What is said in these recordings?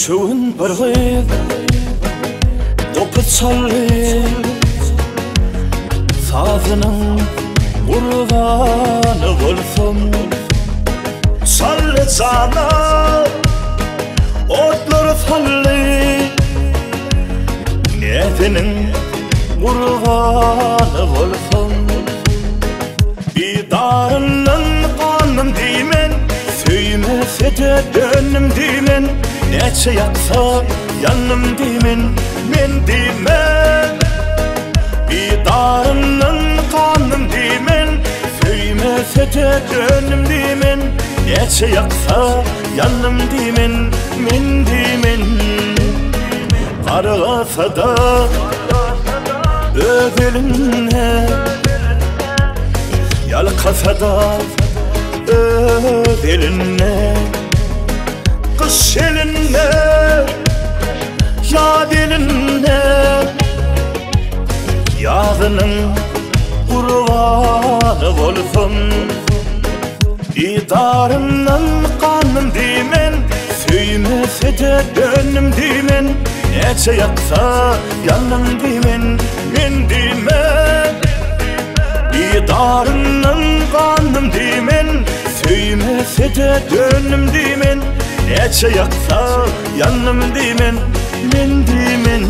Şuun barğıydı Qoput sallı Sazının Qurbanı olsun Sallı sana Otları sallı Niyetinin Qurbanı olsun Bidarının kanım dimen Söymese de dönüm dimen Neçe yaksa yanım dimen Men dimen Bidarının kanım dimen Söymese de dönüm dimen Neçe yaksa yanım dimen Men dimen Qarğasa da ödelinne Yalqasa da ödelinne Kış elinne Yad elinne Yağının Qurbanı olsun Didarından kanım dimen Söymese de dönüm dimen Neçe yaksa yanım dimen Men dimen Didarından kanım dimen Söymese de dönüm dimen Neçe yaksa yanım dimen Men dimen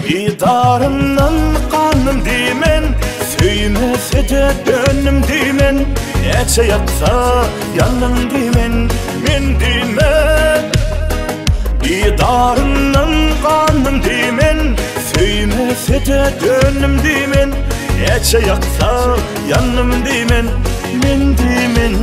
Didarından kanım dimen Söymese de dönüm dimen Neçe yaksa yanım dimen Men dimen Didarından kanım dimen Söymese de dönüm dimen Neçe yaksa yanım dimen Men dimen